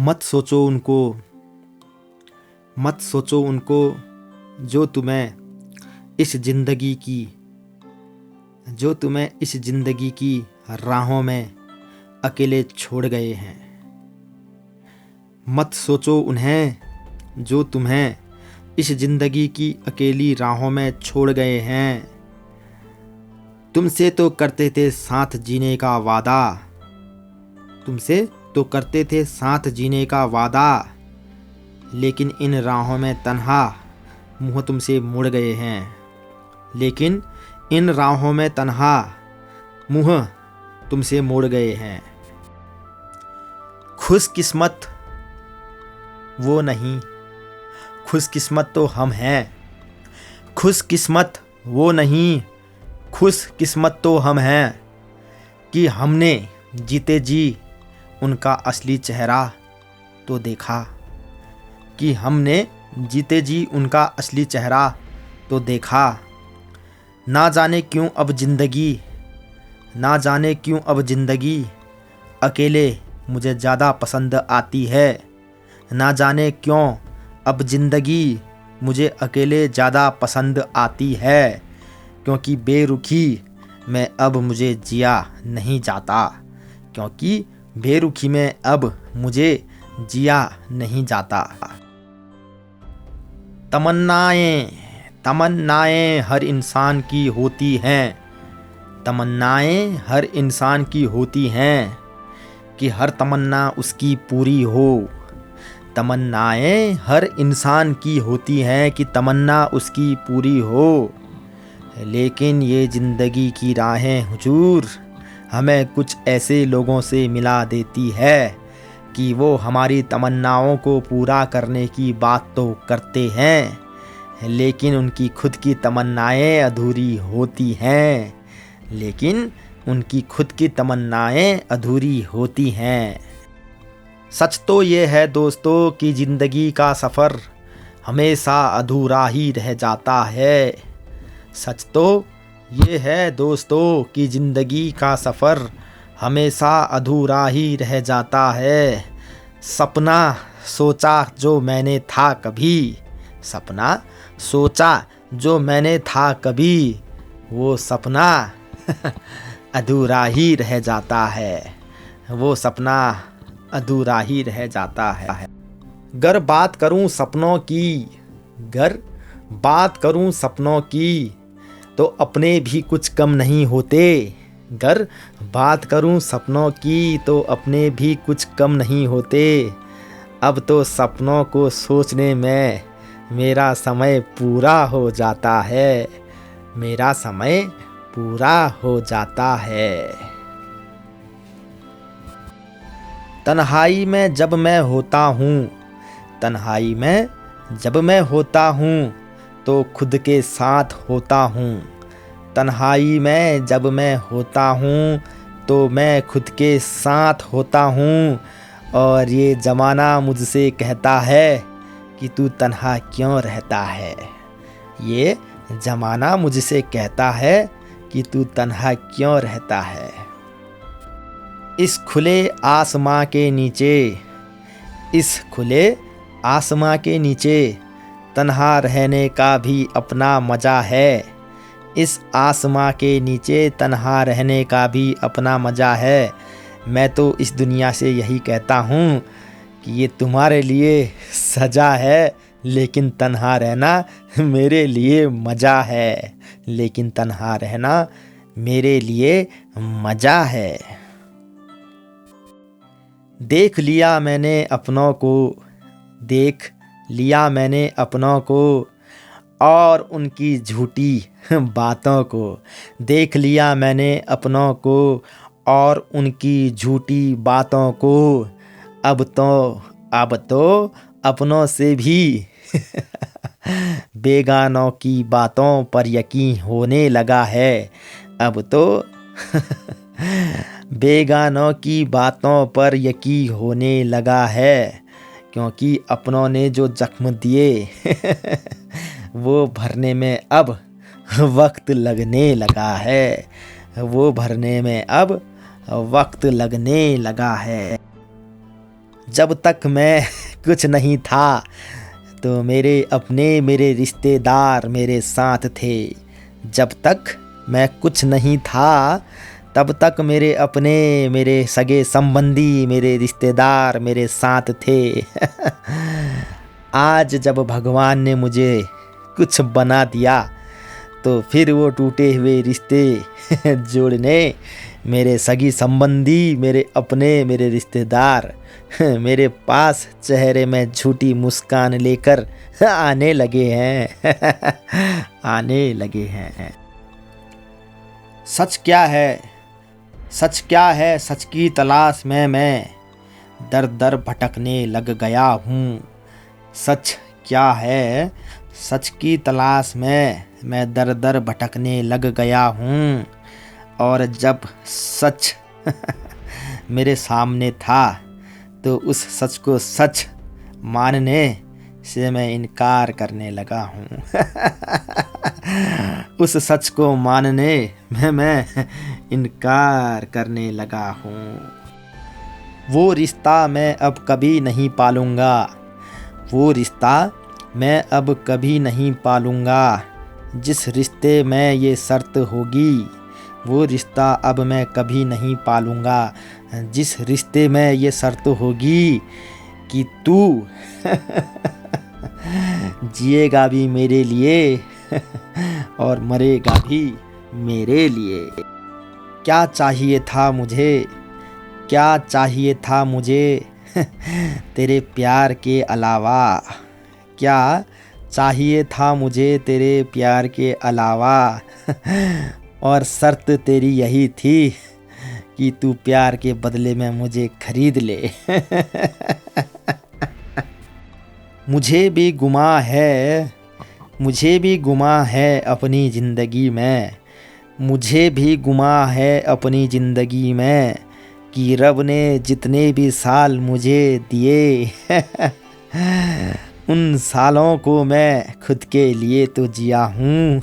मत सोचो उनको, मत सोचो उनको जो तुम्हें इस ज़िंदगी की राहों में अकेले छोड़ गए हैं। मत सोचो उन्हें जो तुम्हें इस ज़िंदगी की अकेली राहों में छोड़ गए हैं। तुमसे तो करते थे साथ जीने का वादा, तुमसे तो करते थे साथ जीने का वादा, लेकिन इन राहों में तन्हा मुँह तुमसे मुड़ गए हैं। लेकिन इन राहों में तन्हा मुँह तुमसे मुड़ गए हैं। खुशकिस्मत वो नहीं, खुशकिस्मत तो हम हैं। खुशकिस्मत वो नहीं, खुशकिस्मत तो हम हैं कि हमने जीते जी उनका असली चेहरा तो देखा, कि हमने जीते जी उनका असली चेहरा तो देखा। ना जाने क्यों अब ज़िंदगी अकेले मुझे ज़्यादा पसंद आती है। ना जाने क्यों अब ज़िंदगी मुझे अकेले ज़्यादा पसंद आती है, क्योंकि बेरुखी में अब मुझे जिया नहीं जाता, क्योंकि बेरुखी में अब मुझे जिया नहीं जाता। तमन्नाएं हर इंसान की होती हैं, तमन्नाएं हर इंसान की होती हैं कि हर तमन्ना उसकी पूरी हो। तमन्नाएं हर इंसान की होती हैं कि तमन्ना उसकी पूरी हो। लेकिन ये ज़िंदगी की राहें हुजूर हमें कुछ ऐसे लोगों से मिला देती है कि वो हमारी तमन्नाओं को पूरा करने की बात तो करते हैं, लेकिन उनकी खुद की तमन्नाएं अधूरी होती हैं। लेकिन उनकी खुद की तमन्नाएं अधूरी होती हैं। सच तो ये है दोस्तों कि ज़िंदगी का सफ़र हमेशा अधूरा ही रह जाता है। सच तो ये है दोस्तों कि ज़िंदगी का सफ़र हमेशा अधूरा ही रह जाता है। सपना सोचा जो मैंने था कभी, सपना सोचा जो मैंने था कभी, वो सपना अधूरा ही रह जाता है, वो सपना अधूरा ही रह जाता है। गर बात करूं सपनों की तो अपने भी कुछ कम नहीं होते। गर बात करूं सपनों की तो अपने भी कुछ कम नहीं होते। अब तो सपनों को सोचने में मेरा समय पूरा हो जाता है, मेरा समय पूरा हो जाता है। तन्हाई में जब मैं होता हूँ तो खुद के साथ होता हूँ। तन्हाई में जब मैं होता हूँ तो मैं खुद के साथ होता हूँ। और ये ज़माना मुझसे कहता है कि तू तन्हा क्यों रहता है। ये ज़माना मुझसे कहता है कि तू तन्हा क्यों रहता है। इस खुले आसमां के नीचे तन्हा रहने का भी अपना मज़ा है। इस आसमां के नीचे तन्हा रहने का भी अपना मज़ा है। मैं तो इस दुनिया से यही कहता हूँ कि ये तुम्हारे लिए सज़ा है, लेकिन तन्हा रहना मेरे लिए मज़ा है, लेकिन तन्हा रहना मेरे लिए मज़ा है। देख लिया मैंने अपनों को और उनकी झूठी बातों को। देख लिया मैंने अपनों को और उनकी झूठी बातों को। अब तो अपनों से भी बेगानों की बातों पर यकीन होने लगा है। अब तो बेगानों की बातों पर यकीन होने लगा है, क्योंकि अपनों ने जो जख्म दिए वो भरने में अब वक्त लगने लगा है, वो भरने में अब वक्त लगने लगा है। जब तक मैं कुछ नहीं था तो मेरे अपने मेरे रिश्तेदार मेरे साथ थे। जब तक मैं कुछ नहीं था तब तक मेरे अपने मेरे सगे संबंधी मेरे रिश्तेदार मेरे साथ थे। आज जब भगवान ने मुझे कुछ बना दिया तो फिर वो टूटे हुए रिश्ते जोड़ने मेरे सगी संबंधी मेरे अपने मेरे रिश्तेदार मेरे पास चेहरे में झूठी मुस्कान लेकर आने लगे हैं। आने लगे हैं। सच क्या है, सच क्या है, सच की तलाश में मैं दर दर भटकने लग गया हूँ। सच क्या है, सच की तलाश में मैं दर दर भटकने लग गया हूँ। और जब सच मेरे सामने था तो उस सच को सच मानने से मैं इनकार करने लगा हूँ। उस सच को मानने में मैं इनकार करने लगा हूँ। वो रिश्ता मैं अब कभी नहीं पालूँगा, वो रिश्ता मैं अब कभी नहीं पालूँगा। जिस रिश्ते में ये शर्त होगी वो रिश्ता अब मैं कभी नहीं पालूँगा। जिस रिश्ते में ये शर्त होगी कि तू जिएगा भी मेरे लिए और मरेगा भी मेरे लिए। क्या चाहिए था मुझे, क्या चाहिए था मुझे तेरे प्यार के अलावा। क्या चाहिए था मुझे तेरे प्यार के अलावा। और शर्त तेरी यही थी कि तू प्यार के बदले में मुझे खरीद ले। मुझे भी गुमा है, मुझे भी गुमा है अपनी ज़िंदगी में। मुझे भी गुमा है अपनी ज़िंदगी में कि रब ने जितने भी साल मुझे दिए उन सालों को मैं खुद के लिए तो जिया हूँ।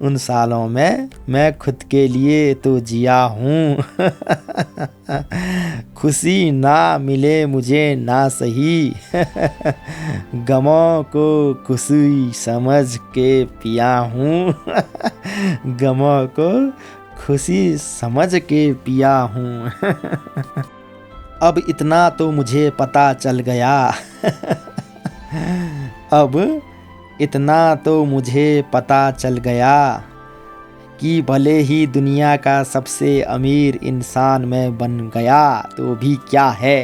उन सालों में मैं खुद के लिए तो जिया हूँ। खुशी ना मिले मुझे ना सही, गमों को खुशी समझ के पिया हूँ। गमों को खुशी समझ के पिया हूँ। अब इतना तो मुझे पता चल गया। अब इतना तो मुझे पता चल गया कि भले ही दुनिया का सबसे अमीर इंसान मैं बन गया तो भी क्या है।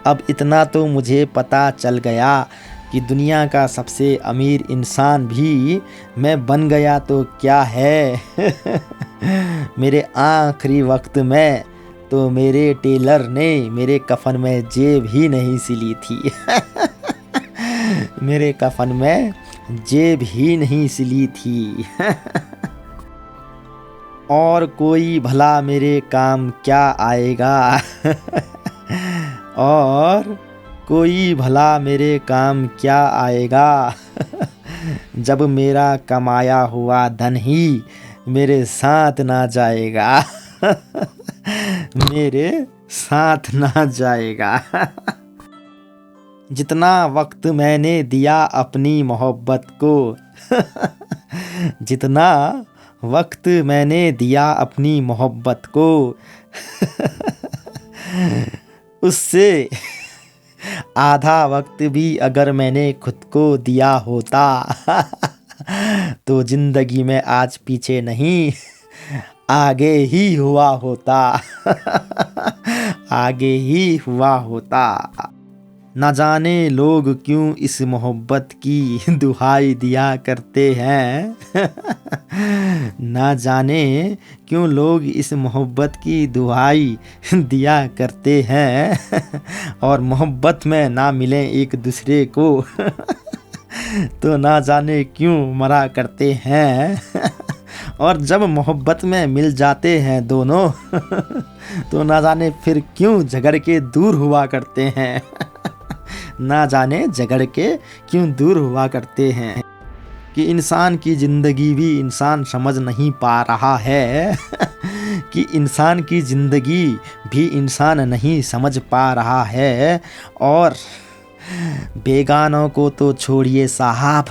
अब इतना तो मुझे पता चल गया कि दुनिया का सबसे अमीर इंसान भी मैं बन गया तो क्या है। मेरे आखिरी वक्त में तो मेरे टेलर ने मेरे कफन में जेब ही नहीं सिली थी। मेरे कफन में जेब ही नहीं सिली थी। और कोई भला मेरे काम क्या आएगा। और कोई भला मेरे काम क्या आएगा जब मेरा कमाया हुआ धन ही मेरे साथ ना जाएगा। मेरे साथ ना जाएगा। जितना वक्त मैंने दिया अपनी मोहब्बत को, जितना वक्त मैंने दिया अपनी मोहब्बत को, उससे आधा वक्त भी अगर मैंने खुद को दिया होता तो जिंदगी में आज पीछे नहीं आगे ही हुआ होता। आगे ही हुआ होता। न जाने लोग क्यों इस मोहब्बत की दुहाई दिया करते हैं। न जाने क्यों लोग इस मोहब्बत की दुहाई दिया करते हैं। और मोहब्बत में ना मिले एक दूसरे को तो ना जाने क्यों मरा करते हैं। और जब मोहब्बत में मिल जाते हैं दोनों तो ना जाने फिर क्यों झगड़ के दूर हुआ करते हैं। ना जाने झगड़ के क्यों दूर हुआ करते हैं। कि इंसान की ज़िंदगी भी इंसान समझ नहीं पा रहा है कि इंसान की ज़िंदगी भी इंसान नहीं समझ पा रहा है। और बेगानों को तो छोड़िए साहब,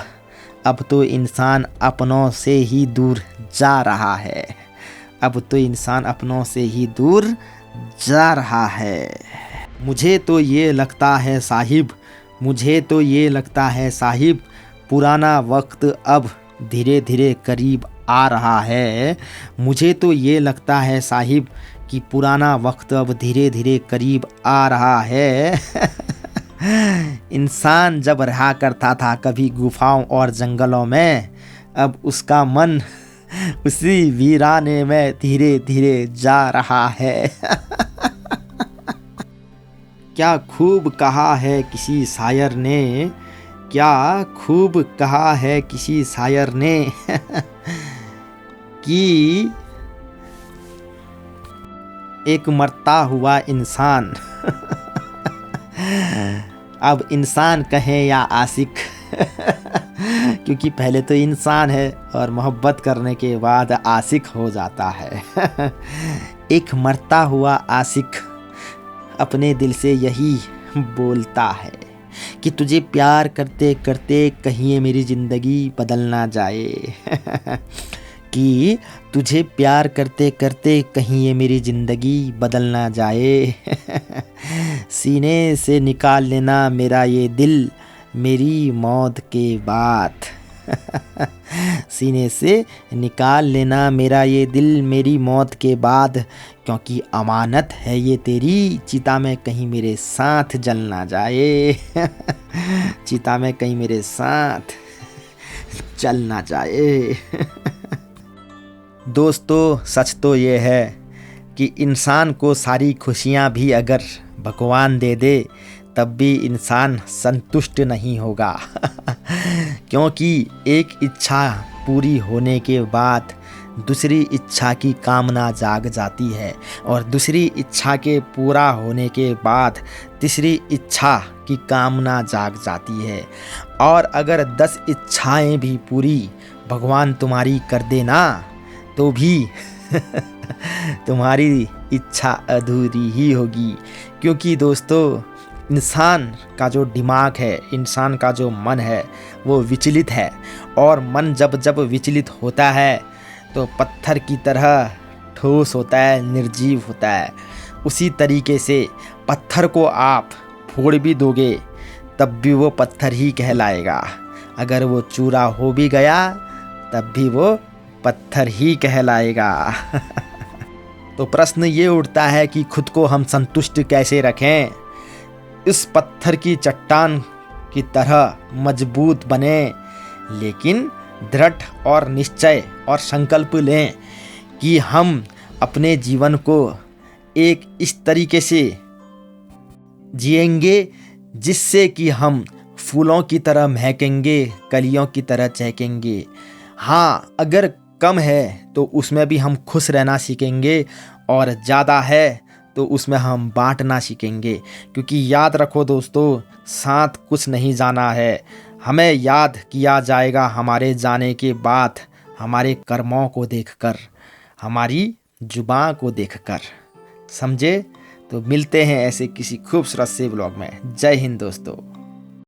अब तो इंसान अपनों से ही दूर जा रहा है। अब तो इंसान अपनों से ही दूर जा रहा है। मुझे तो ये लगता है साहिब, मुझे तो ये लगता है साहिब, पुराना वक्त अब धीरे धीरे करीब आ रहा है। मुझे तो ये लगता है साहिब कि पुराना वक्त अब धीरे धीरे करीब आ रहा है। इंसान जब रहा करता था कभी गुफाओं और जंगलों में, अब उसका मन उसी वीराने में धीरे धीरे जा रहा है। क्या खूब कहा है किसी शायर ने, क्या खूब कहा है किसी शायर ने कि एक मरता हुआ इंसान अब इंसान कहें या आशिक, क्योंकि पहले तो इंसान है और मोहब्बत करने के बाद आशिक हो जाता है। एक मरता हुआ आशिक अपने दिल से यही बोलता है कि तुझे प्यार करते करते कहीं ये मेरी ज़िंदगी बदल ना जाए। कि तुझे प्यार करते करते कहीं ये मेरी ज़िंदगी बदल ना जाए। सीने से निकाल लेना मेरा ये दिल मेरी मौत के बाद। सीने से निकाल लेना मेरा ये दिल मेरी मौत के बाद, क्योंकि अमानत है ये तेरी, चिता में कहीं मेरे साथ जल ना जाए। चिता में कहीं मेरे साथ जल ना जाए। दोस्तों सच तो ये है कि इंसान को सारी खुशियाँ भी अगर भगवान दे दे तब भी इंसान संतुष्ट नहीं होगा। क्योंकि एक इच्छा पूरी होने के बाद दूसरी इच्छा की कामना जाग जाती है, और दूसरी इच्छा के पूरा होने के बाद तीसरी इच्छा की कामना जाग जाती है। और अगर 10 इच्छाएं भी पूरी भगवान तुम्हारी कर देना तो भी तुम्हारी इच्छा अधूरी ही होगी। क्योंकि दोस्तों इंसान का जो दिमाग है, इंसान का जो मन है वो विचलित है, और मन जब जब विचलित होता है तो पत्थर की तरह ठोस होता है, निर्जीव होता है। उसी तरीके से पत्थर को आप फोड़ भी दोगे तब भी वो पत्थर ही कहलाएगा। अगर वो चूरा हो भी गया तब भी वो पत्थर ही कहलाएगा। तो प्रश्न ये उठता है कि खुद को हम संतुष्ट कैसे रखें, इस पत्थर की चट्टान की तरह मजबूत बने, लेकिन दृढ़ और निश्चय और संकल्प लें कि हम अपने जीवन को एक इस तरीके से जिएंगे जिससे कि हम फूलों की तरह महकेंगे, कलियों की तरह चहकेंगे। हाँ, अगर कम है तो उसमें भी हम खुश रहना सीखेंगे, और ज़्यादा है तो उसमें हम बांटना सीखेंगे। क्योंकि याद रखो दोस्तों, साथ कुछ नहीं जाना है, हमें याद किया जाएगा हमारे जाने के बाद हमारे कर्मों को देखकर, हमारी जुबान को देखकर। समझे? तो मिलते हैं ऐसे किसी खूबसूरत से ब्लॉग में। जय हिंद दोस्तों।